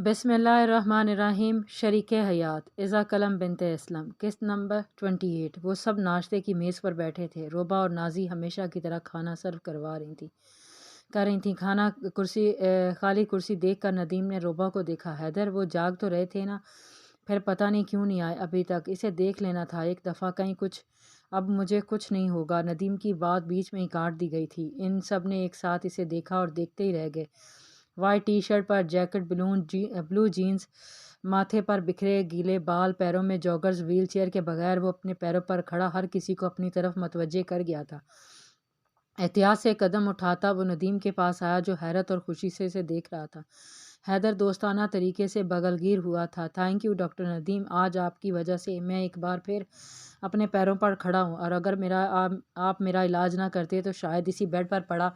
बिस्मिल्लाहिर्रहमानिर्रहीम। शरीक हयात इज़ा कलम बिनते इस्लम। किस्त नंबर 28। वो सब नाश्ते की मेज़ पर बैठे थे। रोबा और नाजी हमेशा की तरह खाना सर्व कर रही थी। खाली कुर्सी देखकर नदीम ने रोबा को देखा। हैदर, वो जाग तो रहे थे ना? फिर पता नहीं क्यों नहीं आए अभी तक। इसे देख लेना था एक दफ़ा, कहीं कुछ। अब मुझे कुछ नहीं होगा। नदीम की बात बीच में ही काट दी गई थी। इन सब ने एक साथ इसे देखा और देखते ही रह गए। वाइट टी शर्ट पर जैकेट, ब्लू जीन्स, माथे पर बिखरे गीले बाल, पैरों में जॉगर्स। व्हील चेयर के बगैर वो अपने पैरों पर खड़ा हर किसी को अपनी तरफ मतवज्जे कर गया था। एहतियात से कदम उठाता वो नदीम के पास आया, जो हैरत और खुशी से इसे देख रहा था। हैदर दोस्ताना तरीके से बगलगीर हुआ था। थैंक यू डॉक्टर नदीम, आज आपकी वजह से मैं एक बार फिर अपने पैरों पर खड़ा हूँ, और अगर आप मेरा इलाज ना करते तो शायद इसी बेड पर पड़ा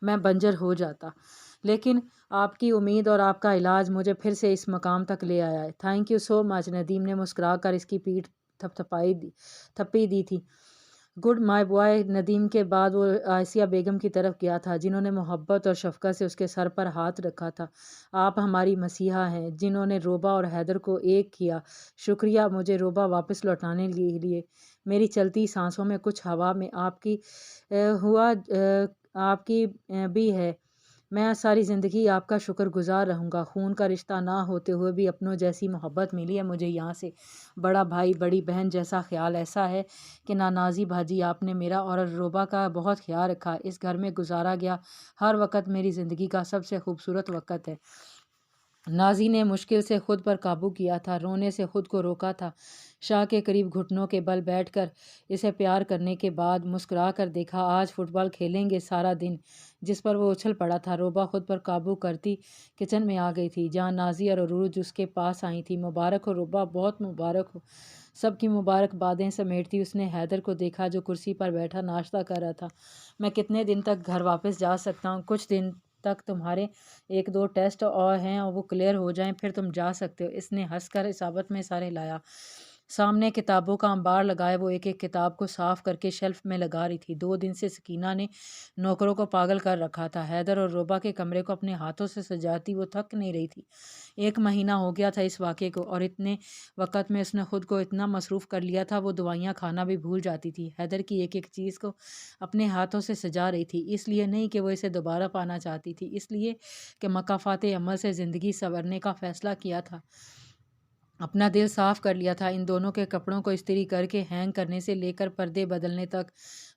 मैं बंजर हो जाता। लेकिन आपकी उम्मीद और आपका इलाज मुझे फिर से इस मकाम तक ले आया है। Thank you so much. Nadeem ने मुस्कुरा कर इसकी पीठ थप्पी दी थी। Good my boy. नदीम के बाद वो आसिया बेगम की तरफ गया था, जिन्होंने मोहब्बत और शफकत से उसके सर पर हाथ रखा था। आप हमारी मसीहा हैं, जिन्होंने रोबा और हैदर को एक किया। शुक्रिया मुझे रोबा वापस लौटाने के लिए। मेरी चलती सांसों में कुछ हवा में आपकी भी है। मैं सारी ज़िंदगी आपका शुक्रगुजार रहूँगा। खून का रिश्ता ना होते हुए भी अपनों जैसी मोहब्बत मिली है मुझे यहाँ से। बड़ा भाई बड़ी बहन जैसा ख्याल। ऐसा है कि ना नाजी भाजी, आपने मेरा और रोबा का बहुत ख्याल रखा। इस घर में गुजारा गया हर वक्त मेरी ज़िंदगी का सबसे खूबसूरत वक्त है। नाजी ने मुश्किल से खुद पर काबू किया था, रोने से खुद को रोका था। शाह के करीब घुटनों के बल बैठकर इसे प्यार करने के बाद मुस्कुरा कर देखा। आज फुटबॉल खेलेंगे सारा दिन, जिस पर वो उछल पड़ा था। रोबा खुद पर काबू करती किचन में आ गई थी, जहाँ नाजी और अरूज उसके पास आई थी। मुबारक हो रोबा, बहुत मुबारक हो। सबकी मुबारकबादें समेटती उसने हैदर को देखा, जो कुर्सी पर बैठा नाश्ता कर रहा था। मैं कितने दिन तक घर वापस जा सकता हूँ? कुछ दिन तक। तुम्हारे 1-2 टेस्ट और हैं, और वो क्लियर हो जाएं, फिर तुम जा सकते हो। इसने हंसकर इसाबत में सारे लाया। सामने किताबों का अंबार लगाए वो एक एक किताब को साफ करके शेल्फ में लगा रही थी। 2 दिन से सकीना ने नौकरों को पागल कर रखा था। हैदर और रोबा के कमरे को अपने हाथों से सजाती वो थक नहीं रही थी। 1 महीना हो गया था इस वाक़े को, और इतने वक़्त में उसने खुद को इतना मसरूफ़ कर लिया था वो दवाइयाँ खाना भी भूल जाती थी। हैदर की एक एक चीज़ को अपने हाथों से सजा रही थी, इसलिए नहीं कि वो इसे दोबारा पाना चाहती थी, इसलिए कि मकाफ़ात अमल से ज़िंदगी संवरने का फ़ैसला किया था। अपना दिल साफ़ कर लिया था। इन दोनों के कपड़ों को इस्त्री करके हैंग करने से लेकर पर्दे बदलने तक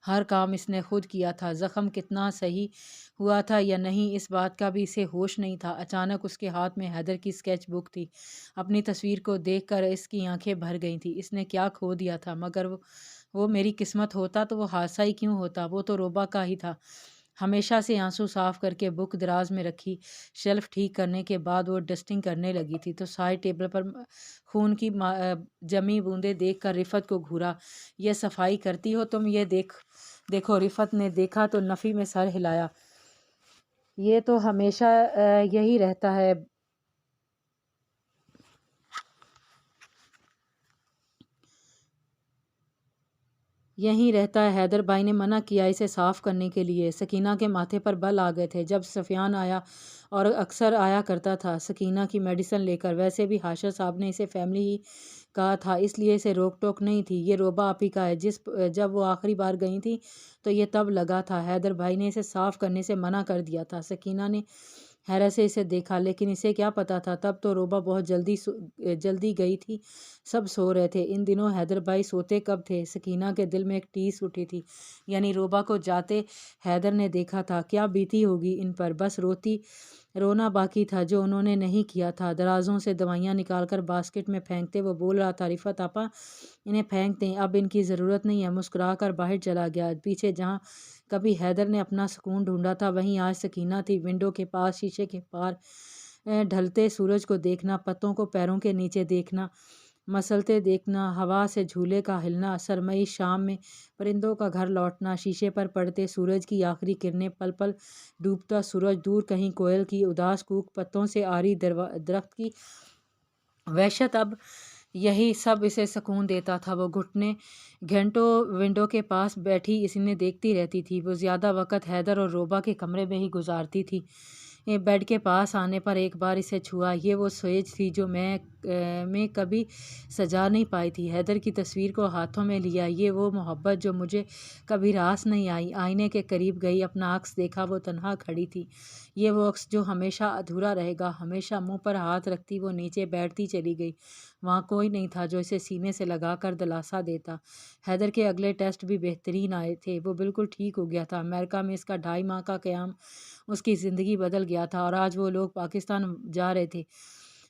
हर काम इसने खुद किया था। ज़ख़म कितना सही हुआ था या नहीं, इस बात का भी इसे होश नहीं था। अचानक उसके हाथ में हैदर की स्केच बुक थी। अपनी तस्वीर को देखकर इसकी आंखें भर गई थी। इसने क्या खो दिया था? मगर वो मेरी किस्मत होता तो वो हादसा ही क्यों होता? वो तो रोबा का ही था। हमेशा से आंसू साफ करके बुक दराज में रखी। शेल्फ ठीक करने के बाद वो डस्टिंग करने लगी थी, तो साइड टेबल पर खून की जमी बूंदें देखकर रिफत को घूरा। ये सफाई करती हो तुम? ये देखो। रिफत ने देखा तो नफ़ी में सर हिलाया। ये तो हमेशा यही रहता है। यहीं रहता है। हैदर भाई ने मना किया इसे साफ़ करने के लिए। सकीना के माथे पर बल आ गए थे जब सफ़ियान आया, और अक्सर आया करता था सकीना की मेडिसिन लेकर। वैसे भी हाशर साहब ने इसे फैमिली ही कहा था, इसलिए इसे रोक टोक नहीं थी। ये रोबा आप ही का है। जब वो आखिरी बार गई थी तो ये तब लगा था। हैदर भाई ने इसे साफ़ करने से मना कर दिया था। सकीना ने हैरत से इसे देखा, लेकिन इसे क्या पता था तब तो रोबा बहुत जल्दी गई थी। सब सो रहे थे। इन दिनों हैदर भाई सोते कब थे? सकीना के दिल में एक टीस उठी थी। यानी रोबा को जाते हैदर ने देखा था। क्या बीती होगी इन पर? बस रोना बाकी था, जो उन्होंने नहीं किया था। दराजों से दवाइयाँ निकालकर बास्केट में फेंकते वो बोल रहा था, रिफत आपा, इन्हें फेंक दें, अब इनकी ज़रूरत नहीं है। मुस्कुरा कर बाहर चला गया। पीछे जहाँ कभी हैदर ने अपना सुकून ढूंढा था, वहीं आज सकीना थी। विंडो के पास शीशे के पार ढलते सूरज को देखना, पत्तों को पैरों के नीचे देखना, मसलते देखना, हवा से झूले का हिलना, सरमई शाम में परिंदों का घर लौटना, शीशे पर पड़ते सूरज की आखिरी किरणें, पल पल डूबता सूरज, दूर कहीं कोयल की उदास कूक, पत्तों से आ रही दरख्त की वहशत, अब यही सब इसे सुकून देता था। वो घंटों विंडो के पास बैठी इन्हें देखती रहती थी। वो ज़्यादा वक़्त हैदर और रोबा के कमरे में ही गुजारती थी। बेड के पास आने पर एक बार इसे छुआ। ये वो सेज थी जो मैं कभी सजा नहीं पाई थी। हैदर की तस्वीर को हाथों में लिया। ये वो मोहब्बत जो मुझे कभी रास नहीं आई। आईने के करीब गई, अपना अक्स देखा, वो तन्हा खड़ी थी। ये वो अक्स जो हमेशा अधूरा रहेगा। हमेशा मुंह पर हाथ रखती वो नीचे बैठती चली गई। वहाँ कोई नहीं था जो इसे सीने से लगा कर दिलासा देता। हैदर के अगले टेस्ट भी बेहतरीन आए थे। वो बिल्कुल ठीक हो गया था। अमेरिका में इसका 2.5 माह का क़याम उसकी ज़िंदगी बदल गया था और आज वो लोग पाकिस्तान जा रहे थे।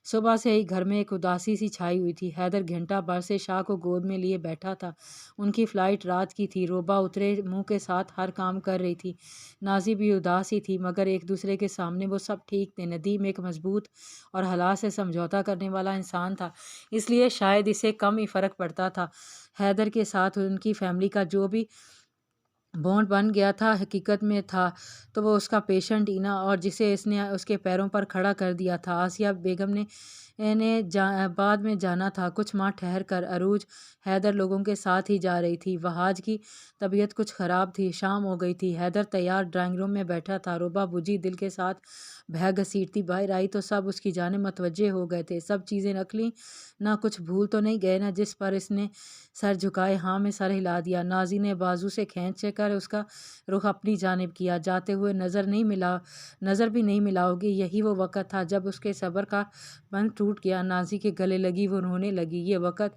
सुबह से ही घर में एक उदासी सी छाई हुई थी। हैदर घंटा भर से शाह को गोद में लिए बैठा था। उनकी फ़्लाइट रात की थी। रोबा उतरे मुंह के साथ हर काम कर रही थी। नाजी भी उदास ही थी, मगर एक दूसरे के सामने वो सब ठीक थे। नदीम एक मजबूत और हालात से समझौता करने वाला इंसान था, इसलिए शायद इसे कम ही फ़र्क पड़ता था। हैदर के साथ उनकी फैमिली का जो भी बॉन्ड बन गया था हकीकत में था तो वो उसका पेशेंट ईना और जिसे इसने उसके पैरों पर खड़ा कर दिया था। आसिया बेगम ने बाद में जाना था। कुछ माह ठहर कर अरूज हैदर लोगों के साथ ही जा रही थी। वहाज की तबीयत कुछ ख़राब थी। शाम हो गई थी। हैदर तैयार ड्राइंग रूम में बैठा था। रोबा बुझी दिल के साथ भय घसीटती बाहर आई तो सब उसकी जाने मतवज्जे हो गए थे। सब चीज़ें रख लीं, ना कुछ भूल तो नहीं गए ना। जिस पर इसने सर झुकाए हाँ में सर हिला दिया। नाजी ने बाजू से खींच कर उसका रुख अपनी जानिब किया। जाते हुए नज़र भी नहीं मिलाओगी। यही वो वक़्त था जब उसके सब्र का बंध टूट गया। नाजी के गले लगी, वो रोने लगी। ये वक़्त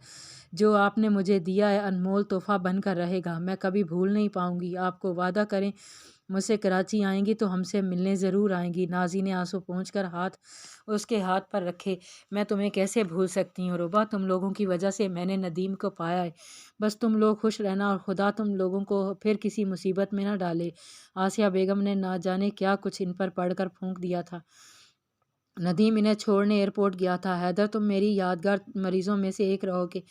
जो आपने मुझे दिया है अनमोल तोहफ़ा बनकर रहेगा। मैं कभी भूल नहीं पाऊँगी। आपको वादा करें मुझसे कराची आएंगी तो हमसे मिलने ज़रूर आएंगी। नाजी ने आंसू पोंछकर हाथ उसके हाथ पर रखे। मैं तुम्हें कैसे भूल सकती हूँ रोबा, तुम लोगों की वजह से मैंने नदीम को पाया है। बस तुम लोग खुश रहना और खुदा तुम लोगों को फिर किसी मुसीबत में न डाले। आसिया बेगम ने ना जाने क्या कुछ इन पर पढ़कर फूंक दिया था। नदीम इन्हें छोड़ने एयरपोर्ट गया था। हैदर तुम मेरी यादगार मरीज़ों में से एक रहोगे।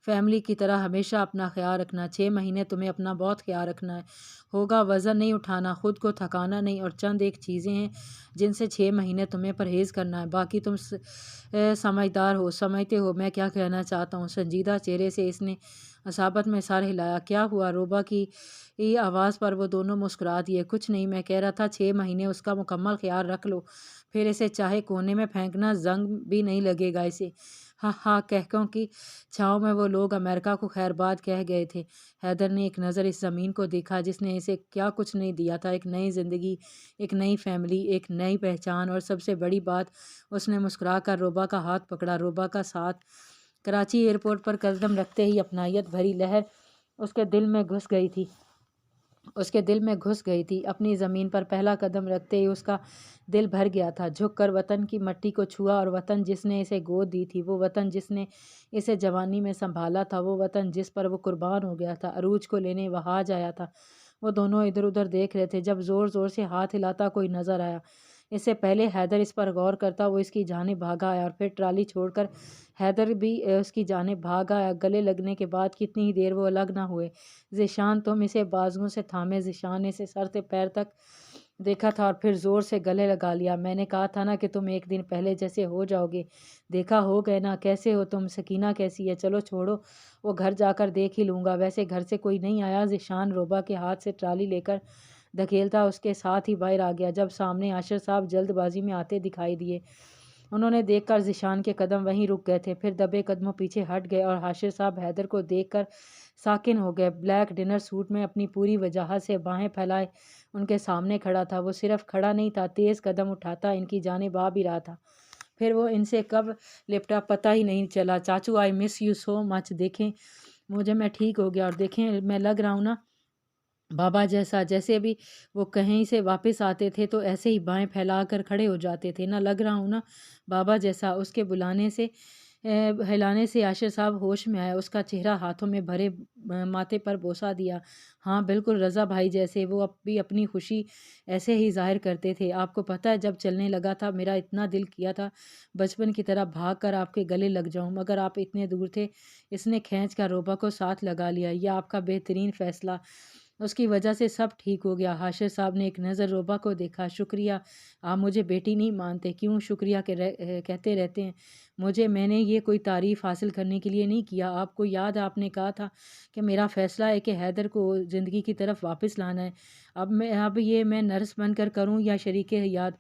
फैमिली की तरह हमेशा अपना ख्याल रखना। 6 महीने तुम्हें अपना बहुत ख्याल रखना है होगा। वज़न नहीं उठाना, ख़ुद को थकाना नहीं, और चंद एक चीज़ें हैं जिनसे 6 महीने तुम्हें परहेज़ करना है। बाकी तुम समझदार हो, समझते हो मैं क्या कहना चाहता हूँ। संजीदा चेहरे से इसने असाबत में सर हिलाया। क्या हुआ? रोबा की आवाज़ पर वो दोनों मुस्कुरा दिए। कुछ नहीं, मैं कह रहा था 6 महीने उसका मुकम्मल ख्याल रख लो, फिर इसे चाहे कोने में फेंकना, जंग भी नहीं लगेगा इसे। हाँ हाँ कहकों की छाँव में वो लोग अमेरिका को खैरबाद कह गए थे। हैदर ने एक नज़र इस ज़मीन को देखा जिसने इसे क्या कुछ नहीं दिया था। एक नई ज़िंदगी, एक नई फैमिली, एक नई पहचान, और सबसे बड़ी बात, उसने मुस्कुरा कर रोबा का हाथ पकड़ा। रोबा का साथ कराची एयरपोर्ट पर कदम रखते ही अपनायत भरी लहर उसके दिल में घुस गई थी। अपनी ज़मीन पर पहला कदम रखते ही उसका दिल भर गया था। झुक कर वतन की मट्टी को छुआ, और वतन जिसने इसे गोद दी थी, वो वतन जिसने इसे जवानी में संभाला था, वो वतन जिस पर वो कुर्बान हो गया था। अरूज को लेने वहाज आया था। वो दोनों इधर उधर देख रहे थे जब ज़ोर ज़ोर से हाथ हिलाता कोई नज़र आया। इससे पहले हैदर इस पर गौर करता वो इसकी जानिब भागा आया, और फिर ट्राली छोड़कर हैदर भी उसकी जानिब भाग आया। गले लगने के बाद कितनी ही देर वो अलग ना हुए। ज़ीशान तुम इसे बाजुओं से थामे। ज़ीशान ने इसे सर से पैर तक देखा था और फिर ज़ोर से गले लगा लिया। मैंने कहा था ना कि तुम एक दिन पहले जैसे हो जाओगे। देखा हो गए ना। कैसे हो तुम? सकीना कैसी है? चलो छोड़ो, वो घर जाकर देख ही लूँगा। वैसे घर से कोई नहीं आया। ज़ीशान रोबा के हाथ से ट्राली लेकर धकेलता उसके साथ ही बाहर आ गया। जब सामने आशिर साहब जल्दबाजी में आते दिखाई दिए, उन्होंने देखकर ज़ीशान के कदम वहीं रुक गए थे, फिर दबे कदमों पीछे हट गए, और हाशिर साहब हैदर को देखकर साकिन हो गए। ब्लैक डिनर सूट में अपनी पूरी वजाहत से बाहें फैलाए उनके सामने खड़ा था। वो सिर्फ खड़ा नहीं था, तेज़ कदम उठाता इनकी जानिब आ भी रहा था। फिर वो इनसे कब लिपटा पता ही नहीं चला। चाचू I miss you so much. देखें मुझे, मैं ठीक हो गया, और देखें मैं लग रहा हूँ ना बाबा जैसा। जैसे भी वो कहीं से वापस आते थे तो ऐसे ही बाहें फैला कर खड़े हो जाते थे। ना लग रहा हूँ ना बाबा जैसा। उसके बुलाने से हिलाने से आशिर साहब होश में आया। उसका चेहरा हाथों में भरे माथे पर बोसा दिया। हाँ बिल्कुल रज़ा भाई जैसे। वो अब भी अपनी खुशी ऐसे ही जाहिर करते थे। आपको पता है जब चलने लगा था मेरा इतना दिल किया था बचपन की तरह भाग कर आपके गले लग जाऊं, मगर आप इतने दूर थे। इसने खींच कर रोबा को साथ लगा लिया। यह आपका बेहतरीन फ़ैसला, उसकी वजह से सब ठीक हो गया। हाशिर साहब ने एक नज़र रोबा को देखा। शुक्रिया, आप मुझे बेटी नहीं मानते। क्यों शुक्रिया कहते रहते हैं मुझे? मैंने ये कोई तारीफ़ हासिल करने के लिए नहीं किया। आपको याद, आपने कहा था कि मेरा फ़ैसला है कि हैदर को ज़िंदगी की तरफ वापस लाना है। अब ये मैं नर्स बनकर करूं या शरीके हयात?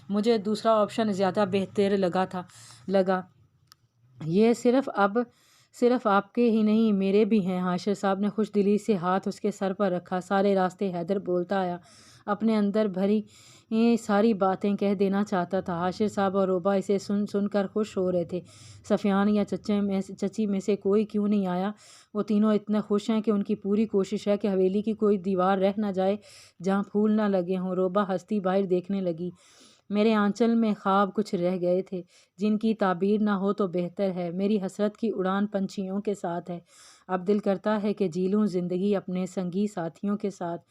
مجھے دوسرا آپشن زیادہ بہتر لگا۔ یہ صرف آپ کے ہی نہیں میرے بھی ہیں۔ حاشر صاحب نے خوش دلی سے ہاتھ اس کے سر پر رکھا۔ سارے راستے حیدر بولتا آیا، اپنے اندر بھری ساری باتیں کہہ دینا چاہتا تھا۔ حاشر صاحب اور روبا اسے سن کر خوش ہو رہے تھے۔ سفیان یا چچی میں سے کوئی کیوں نہیں آیا؟ وہ تینوں اتنے خوش ہیں کہ ان کی پوری کوشش ہے کہ حویلی کی کوئی دیوار رہ نہ جائے جہاں پھول نہ لگے ہوں۔ روبا ہنستی باہر دیکھنے لگی۔ میرے آنچل میں خواب کچھ رہ گئے تھے جن کی تعبیر نہ ہو تو بہتر ہے۔ میری حسرت کی اڑان پنچھیوں کے ساتھ ہے۔ اب دل کرتا ہے کہ جی لوں زندگی اپنے سنگی ساتھیوں کے ساتھ۔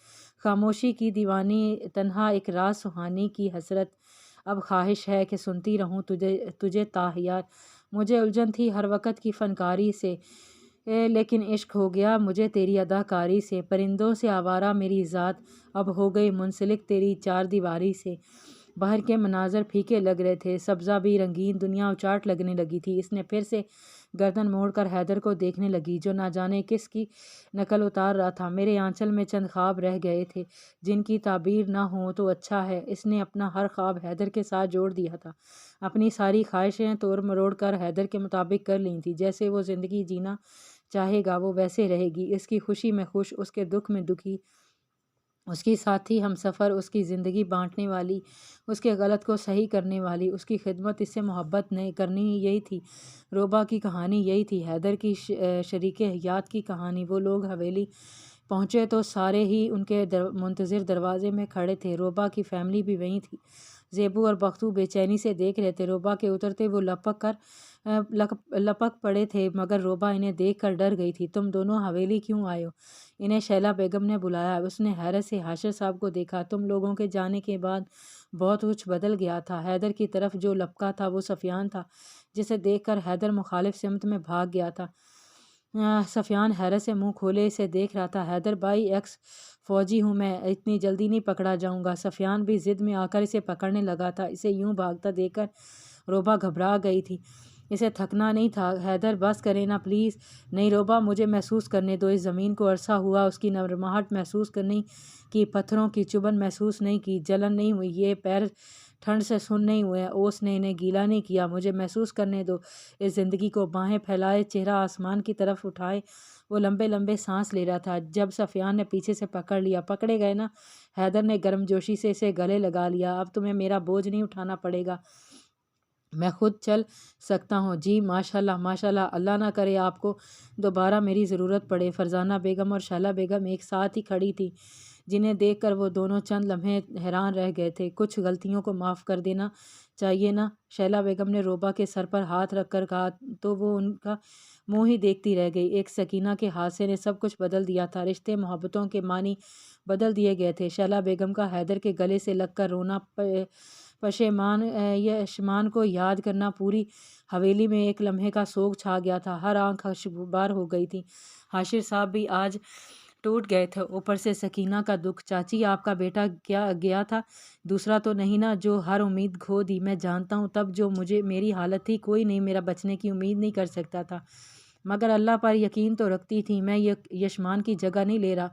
خاموشی کی دیوانی، تنہا ایک راز سہانی کی حسرت۔ اب خواہش ہے کہ سنتی رہوں تجھے تا حیات۔ مجھے الجھن تھی ہر وقت کی فنکاری سے، لیکن عشق ہو گیا مجھے تیری اداکاری سے۔ پرندوں سے آوارہ میری ذات، اب ہو گئی منسلک تیری چار دیواری سے۔ باہر کے مناظر پھیکے لگ رہے تھے، سبزہ بھی رنگین دنیا اچاٹ لگنے لگی تھی۔ اس نے پھر سے گردن موڑ کر حیدر کو دیکھنے لگی جو نہ جانے کس کی نقل اتار رہا تھا۔ میرے آنچل میں چند خواب رہ گئے تھے جن کی تعبیر نہ ہو تو اچھا ہے۔ اس نے اپنا ہر خواب حیدر کے ساتھ جوڑ دیا تھا، اپنی ساری خواہشیں توڑ مروڑ کر حیدر کے مطابق کر لی تھی۔ جیسے وہ زندگی جینا چاہے گا وہ ویسے رہے گی، اس کی خوشی میں خوش، اس کے دکھ میں دکھی، اس کی ساتھی ہم سفر، اس کی زندگی بانٹنے والی، اس کے غلط کو صحیح کرنے والی، اس کی خدمت، اس سے محبت نہیں کرنی۔ یہی تھی روبا کی کہانی، یہی تھی حیدر کی شریک حیات کی کہانی۔ وہ لوگ حویلی پہنچے تو سارے ہی ان کے منتظر دروازے میں کھڑے تھے۔ روبا کی فیملی بھی وہیں تھی۔ زیبو اور بختو بے چینی سے دیکھ رہے تھے۔ روبا کے اترتے وہ لپک پڑے تھے، مگر روبا انہیں دیکھ کر ڈر گئی تھی۔ تم دونوں حویلی کیوں آئے ہو؟ انہیں شیلا بیگم نے بلایا۔ اس نے حیرت سے حاشر صاحب کو دیکھا۔ تم لوگوں کے جانے کے بعد بہت کچھ بدل گیا تھا۔ حیدر کی طرف جو لپکا تھا وہ سفیان تھا، جسے دیکھ کر حیدر مخالف سمت میں بھاگ گیا تھا۔ سفیان حیرت سے منہ کھولے اسے دیکھ رہا تھا۔ حیدر بھائی، ایکس فوجی ہوں میں، اتنی جلدی نہیں پکڑا جاؤں گا۔ سفیان بھی ضد میں آ کر اسے پکڑنے لگا تھا۔ اسے یوں بھاگتا دیکھ کر روبا گھبرا گئی تھی۔ اسے تھکنا نہیں تھا۔ حیدر بس کرے نا پلیز۔ نہیں روبا، مجھے محسوس کرنے دو اس زمین کو۔ عرصہ ہوا اس کی نرماہٹ محسوس نہیں کی، پتھروں کی چبھن محسوس نہیں کی، جلن نہیں ہوئی، یہ پیر ٹھنڈ سے سن نہیں ہوئے، اوس نے انہیں گیلا نہیں کیا۔ مجھے محسوس کرنے دو اس زندگی کو۔ باہیں پھیلائے، چہرہ آسمان کی طرف اٹھائے، وہ لمبے لمبے سانس لے رہا تھا جب سفیان نے پیچھے سے پکڑ لیا۔ پکڑے گئے نا؟ حیدر نے گرم جوشی سے اسے گلے لگا لیا۔ اب تمہیں میرا بوجھ نہیں اٹھانا پڑے گا، میں خود چل سکتا ہوں۔ جی ماشاءاللہ ماشاءاللہ، اللہ نہ کرے آپ کو دوبارہ میری ضرورت پڑے۔ فرزانہ بیگم اور شیلا بیگم ایک ساتھ ہی کھڑی تھی، جنہیں دیکھ کر وہ دونوں چند لمحے حیران رہ گئے تھے۔ کچھ غلطیوں کو معاف کر دینا چاہیے نا، شیلا بیگم نے روبا کے سر پر ہاتھ رکھ کر کہا تو وہ ان کا منہ ہی دیکھتی رہ گئی۔ ایک سکینہ کے حادثے نے سب کچھ بدل دیا تھا، رشتے محبتوں کے معنی بدل دیے گئے تھے۔ شیلا بیگم کا حیدر کے گلے سے لگ کر رونا، پشیمان کو یاد کرنا، پوری حویلی میں ایک لمحے کا سوگ چھا گیا تھا۔ ہر آنکھ اشکبار ہو گئی تھی۔ حاشر صاحب بھی آج ٹوٹ گئے تھے، اوپر سے سکینہ کا دکھ۔ چاچی، آپ کا بیٹا کیا گیا تھا؟ دوسرا تو نہیں نا جو ہر امید کھو دی؟ میں جانتا ہوں تب جو میری حالت تھی کوئی نہیں میرا بچنے کی امید نہیں کر سکتا تھا، مگر اللہ پر یقین تو رکھتی تھی۔ میں یشمان کی جگہ نہیں لے رہا،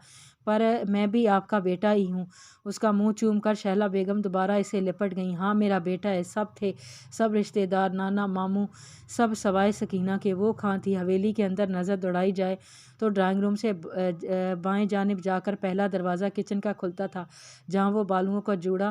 پر میں بھی آپ کا بیٹا ہی ہوں۔ اس کا منہ چوم کر شیلا بیگم دوبارہ اسے لپٹ گئیں۔ ہاں میرا بیٹا ہے، سب تھے، سب رشتہ دار، نانا ماموں سب سوائے سکینہ کے۔ وہ کہاں تھی؟ حویلی کے اندر نظر دوڑائی جائے تو ڈرائنگ روم سے بائیں جانب جا کر پہلا دروازہ کچن کا کھلتا تھا، جہاں وہ بالوں کا جوڑا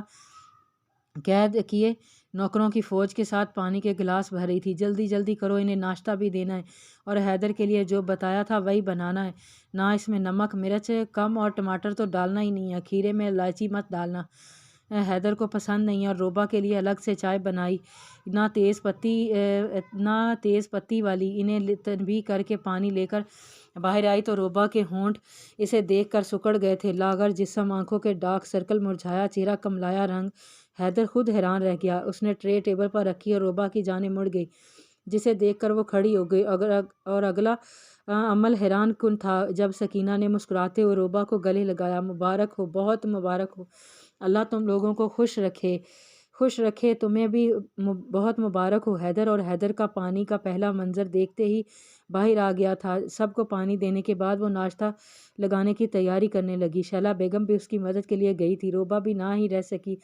قید کیے نوکروں کی فوج کے ساتھ پانی کے گلاس بھر رہی تھی۔ جلدی جلدی کرو، انہیں ناشتہ بھی دینا ہے، اور حیدر کے لیے جو بتایا تھا وہی بنانا ہے۔ نہ اس میں نمک مرچ کم اور ٹماٹر تو ڈالنا ہی نہیں ہے، کھیرے میں الائچی مت ڈالنا، حیدر کو پسند نہیں ہے۔ اور روبا کے لیے الگ سے چائے بنائی، نہ تیز پتی والی۔ انہیں تنبیہ کر کے پانی لے کر باہر آئی تو روبا کے ہونٹ اسے دیکھ کر سکڑ گئے تھے۔ لاغر جسم، آنکھوں کے ڈارک سرکل، مرجھایا چہرہ، کملایا رنگ۔ حیدر خود حیران رہ گیا۔ اس نے ٹرے ٹیبل پر رکھی اور روبا کی جانب مڑ گئی، جسے دیکھ کر وہ کھڑی ہو گئی۔ اور اگلا عمل حیران کن تھا جب سکینہ نے مسکراتے ہوئے روبا کو گلے لگایا۔ مبارک ہو، بہت مبارک ہو، اللہ تم لوگوں کو خوش رکھے، تمہیں بھی بہت مبارک ہو۔ حیدر اور حیدر کا پانی کا پہلا منظر دیکھتے ہی باہر آ گیا تھا۔ سب کو پانی دینے کے بعد وہ ناشتہ لگانے کی تیاری کرنے لگی۔ شیلا بیگم بھی اس کی مدد کے لیے گئی تھی۔ روبا بھی نہ ہی رہ سکی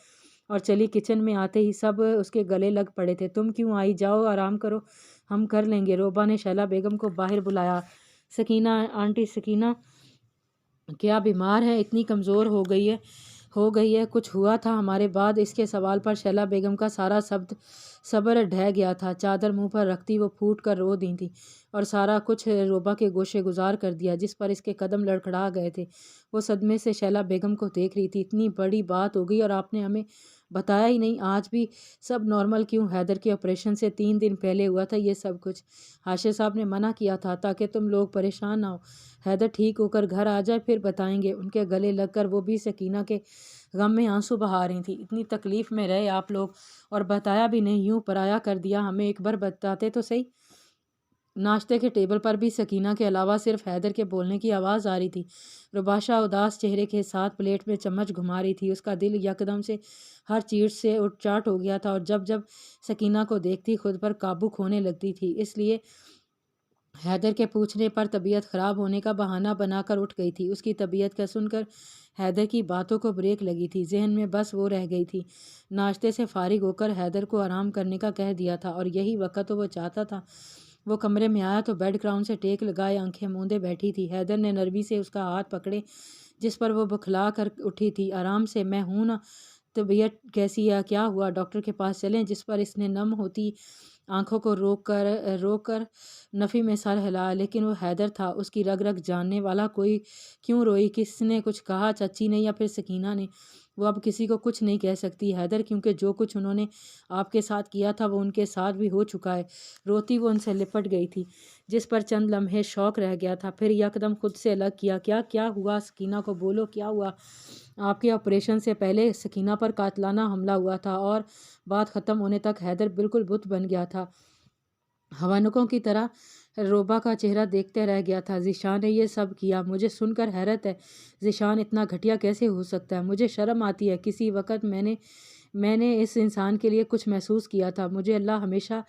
और चली। किचन में आते ही सब उसके गले लग पड़े थे। तुम क्यों आई, जाओ आराम करो, हम कर लेंगे। रोबा ने शैला बेगम को बाहर बुलाया। सकीना आंटी, सकीना क्या बीमार है, इतनी कमज़ोर हो गई है, कुछ हुआ था हमारे बाद? इसके सवाल पर शैला बेगम का सारा सब्र ढह गया था। चादर मुंह पर रखती वो फूट कर रो दी थी और सारा कुछ रोबा के गोशे गुजार कर दिया, जिस पर इसके कदम लड़खड़ा गए थे। वो सदमे से शैला बेगम को देख रही थी। इतनी बड़ी बात हो गई और आपने हमें बताया ही नहीं। आज भी सब नॉर्मल क्यों? हैदर के ऑपरेशन से 3 दिन पहले हुआ था ये सब कुछ। हाशिर साहब ने मना किया था ताकि तुम लोग परेशान ना हो। हैदर ठीक होकर घर आ जाए फिर बताएंगे। उनके गले लगकर वो भी सकीना के गम में आंसू बहा रही थी। इतनी तकलीफ़ में रहे आप लोग और बताया भी नहीं, यूं पराया कर दिया हमें। एक बार बताते तो सही। नाश्ते के टेबल पर भी सकीना के अलावा सिर्फ हैदर के बोलने की आवाज़ आ रही थी। रुबाशा उदास चेहरे के साथ प्लेट में चम्मच घुमा रही थी। उसका दिल यकदम से हर चीज़ से उठचाट हो गया था और जब जब सकीना को देखती खुद पर काबू खोने लगती थी। इसलिए हैदर के पूछने पर तबीयत ख़राब होने का बहाना बनाकर उठ गई थी। उसकी तबीयत का सुनकर हैदर की बातों को ब्रेक लगी थी। जहन में बस वो रह गई थी। नाश्ते से फारिग होकर हैदर को आराम करने का कह दिया था और यही वक्त तो वो चाहता था। वो कमरे में आया तो बेड ग्राउंड से टेक लगाए आंखें मूंदे बैठी थी। हैदर ने नरमी से उसका हाथ पकड़े जिस पर वो बुखला कर उठी थी। आराम से, मैं हूं ना। तबीयत कैसी है, क्या हुआ, डॉक्टर के पास चलें? जिस पर इसने नम होती आंखों को रोक कर नफ़ी में सर हिलाया। लेकिन वो हैदर था, उसकी रग रग जानने वाला। कोई क्यों रोई? किसने कुछ कहा, चाची ने या फिर सकीना ने? वो अब किसी को कुछ नहीं कह सकती हैदर, क्योंकि जो कुछ उन्होंने आपके साथ किया था वो उनके साथ भी हो चुका है। रोती वो उनसे लिपट गई थी, जिस पर चंद लम्हे शौक रह गया था। फिर यकदम खुद से अलग किया। क्या हुआ? सकीना को बोलो, क्या हुआ? आपके ऑपरेशन से पहले सकीना पर कातलाना हमला हुआ था और बात ख़त्म होने तक हैदर बिल्कुल बुत बन गया था। हवानुकों की तरह रोबा का चेहरा देखते रह गया था। ज़ीशान ने ये सब किया? मुझे सुनकर हैरत है। ज़ीशान इतना घटिया कैसे हो सकता है? मुझे शर्म आती है। किसी वक्त मैंने इस इंसान के लिए कुछ महसूस किया था। मुझे अल्लाह हमेशा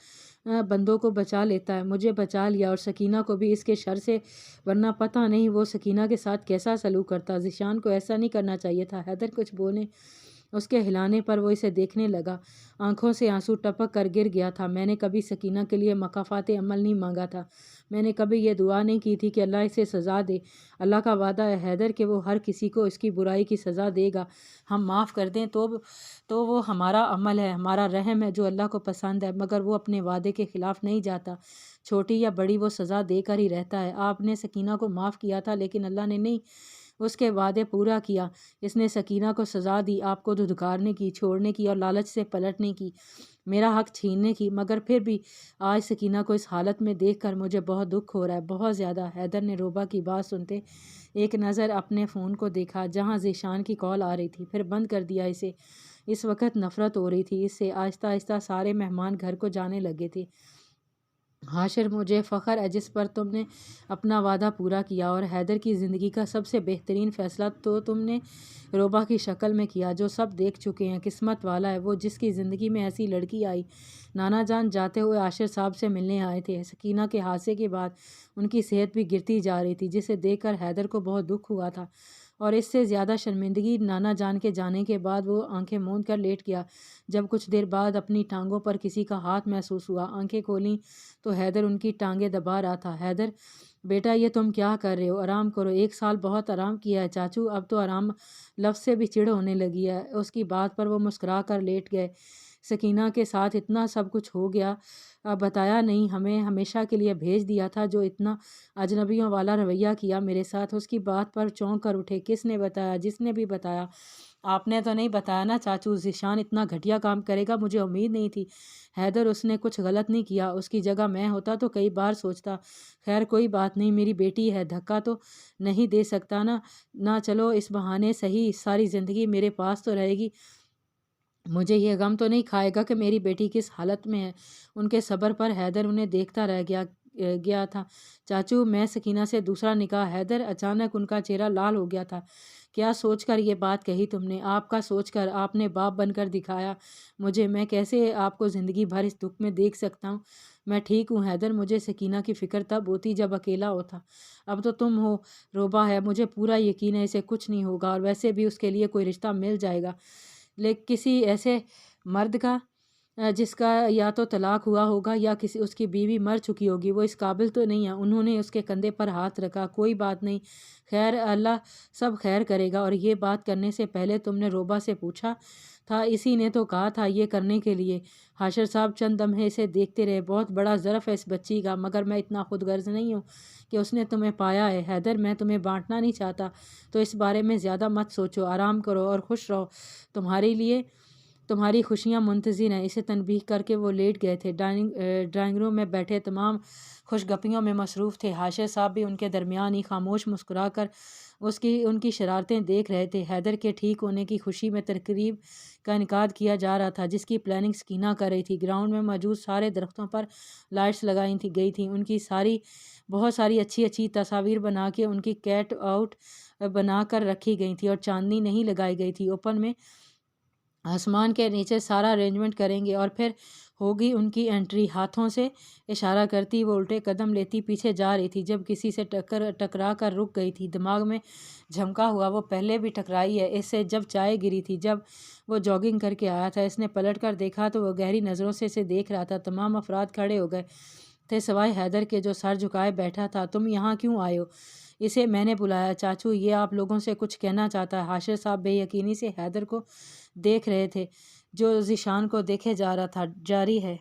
बंदों को बचा लेता है। मुझे बचा लिया और सकीना को भी इसके शर से, वरना पता नहीं वो सकीना के साथ कैसा सलूक करता। ज़ीशान को ऐसा नहीं करना चाहिए था। हैदर कुछ बोले। उसके हिलाने पर वो इसे देखने लगा। आंखों से आंसू टपक कर गिर गया था। मैंने कभी सकीना के लिए मकाफ़ात अमल नहीं मांगा था। मैंने कभी ये दुआ नहीं की थी कि अल्लाह इसे सज़ा दे। अल्लाह का वादा है हैदर कि वो हर किसी को इसकी बुराई की सज़ा देगा। हम माफ़ कर दें तो वो हमारा अमल है, हमारा रहम है जो अल्लाह को पसंद है। मगर वो अपने वादे के ख़िलाफ़ नहीं जाता। छोटी या बड़ी वो सज़ा देकर ही रहता है। आपने सकीना को माफ़ किया था, लेकिन अल्लाह ने नहीं, उसके वादे पूरा किया। इसने सकीना को सज़ा दी, आपको धुतकारने की, छोड़ने की और लालच से पलटने की, मेरा हक छीनने की। मगर फिर भी आज सकीना को इस हालत में देखकर मुझे बहुत दुख हो रहा है, बहुत ज़्यादा। हैदर ने रोबा की बात सुनते एक नज़र अपने फ़ोन को देखा जहाँ ज़ीशान की कॉल आ रही थी, फिर बंद कर दिया इसे। इस वक्त नफ़रत हो रही थी इससे। आहिस्ता आहिस्ता सारे मेहमान घर को जाने लगे थे। हाशिर, मुझे फ़ख्र है जिस पर तुमने अपना वादा पूरा किया और हैदर की ज़िंदगी का सबसे बेहतरीन फ़ैसला तो तुमने रोबा की शक्ल में किया, जो सब देख चुके हैं। किस्मत वाला है वो जिसकी ज़िंदगी में ऐसी लड़की आई। नाना जान जाते हुए आशिर साहब से मिलने आए थे। सकीना के हादसे के बाद उनकी सेहत भी गिरती जा रही थी, जिसे देखकर हैदर को बहुत दुख हुआ था और इससे ज़्यादा शर्मिंदगी नाना जान के जाने के बाद। वो आंखें मूंद कर लेट गया। जब कुछ देर बाद अपनी टांगों पर किसी का हाथ महसूस हुआ, आंखें खोलीं तो हैदर उनकी टांगें दबा रहा था। हैदर बेटा, ये तुम क्या कर रहे हो? आराम करो। 1 साल बहुत आराम किया है चाचू, अब तो आराम लफ्ज़ से भी चिढ़ होने लगी है। उसकी बात पर वो मुस्कुरा कर लेट गए। सकीना के साथ इतना सब कुछ हो गया, बताया नहीं, हमें हमेशा के लिए भेज दिया था। जो इतना अजनबियों वाला रवैया किया मेरे साथ, उसकी बात पर चौंक कर उठे। किसने बताया? जिसने भी बताया। आपने तो नहीं बताया ना चाचू, ज़ीशान इतना घटिया काम करेगा, मुझे उम्मीद नहीं थी। हैदर, उसने कुछ गलत नहीं किया। उसकी जगह मैं होता तो कई बार सोचता। खैर कोई बात नहीं, मेरी बेटी है, धक्का तो नहीं दे सकता ना। चलो इस बहाने सही सारी ज़िंदगी मेरे पास तो रहेगी। मुझे ये गम तो नहीं खाएगा कि मेरी बेटी किस हालत में है। उनके सब्र पर हैदर उन्हें देखता रह गया था। चाचू, मैं सकीना से दूसरा निकाह। हैदर, अचानक उनका चेहरा लाल हो गया था। क्या सोचकर ये बात कही तुमने? आपका सोचकर। आपने बाप बनकर दिखाया मुझे। मैं कैसे आपको ज़िंदगी भर इस दुख में देख सकता हूँ? मैं ठीक हूँ हैदर। मुझे सकीना की फ़िक्र तब होती जब अकेला होता। अब तो तुम हो, रोबा है, मुझे पूरा यकीन है इसे कुछ नहीं होगा और वैसे भी उसके लिए कोई रिश्ता मिल जाएगा। لیکن کسی ایسے مرد کا جس کا یا تو طلاق ہوا ہوگا یا کسی اس کی بیوی مر چکی ہوگی، وہ اس قابل تو نہیں ہے۔ انہوں نے اس کے کندھے پر ہاتھ رکھا۔ کوئی بات نہیں، خیر، اللہ سب خیر کرے گا۔ اور یہ بات کرنے سے پہلے تم نے روبا سے پوچھا تھا؟ اسی نے تو کہا تھا یہ کرنے کے لیے۔ حاشر صاحب چند لمحے اسے دیکھتے رہے۔ بہت بڑا ظرف ہے اس بچی کا، مگر میں اتنا خود غرض نہیں ہوں کہ اس نے تمہیں پایا ہے۔ حیدر، میں تمہیں بانٹنا نہیں چاہتا، تو اس بارے میں زیادہ مت سوچو، آرام کرو اور خوش رہو۔ تمہارے لیے تمہاری خوشیاں منتظر ہیں۔ اسے تنبیہ کر کے وہ لیٹ گئے تھے۔ ڈرائنگ روم میں بیٹھے تمام خوش گپیوں میں مصروف تھے۔ حاشر صاحب بھی ان کے درمیان ہی خاموش مسکرا کر ان کی شرارتیں دیکھ رہے تھے۔ حیدر کے ٹھیک ہونے کی خوشی میں تقریب کا انعقاد کیا جا رہا تھا، جس کی پلاننگ سکینہ کر رہی تھی۔ گراؤنڈ میں موجود سارے درختوں پر لائٹس لگائی گئی تھیں، ان کی بہت ساری اچھی تصاویر بنا کے ان کی کیٹ آؤٹ بنا کر رکھی گئی تھی اور چاندنی نہیں لگائی گئی تھی۔ اوپن میں آسمان کے نیچے سارا ارینجمنٹ کریں گے اور پھر ہوگی ان کی انٹری۔ ہاتھوں سے اشارہ کرتی وہ الٹے قدم لیتی پیچھے جا رہی تھی، جب کسی سے ٹکرا کر رک گئی تھی۔ دماغ میں جھمکا ہوا وہ پہلے بھی ٹکرائی ہے اس سے، جب چائے گری تھی، جب وہ جاگنگ کر کے آیا تھا۔ اس نے پلٹ کر دیکھا تو وہ گہری نظروں سے اسے دیکھ رہا تھا۔ تمام افراد کھڑے ہو گئے تھے سوائے حیدر کے، جو سر جھکائے بیٹھا تھا۔ تم یہاں کیوں آئے ہو؟ اسے میں نے بلایا چاچو، یہ آپ لوگوں سے کچھ کہنا چاہتا ہے۔ حاشر صاحب بے یقینی سے حیدر کو دیکھ رہے تھے، جو ذیشان کو دیکھے جا رہا تھا۔ جاری ہے۔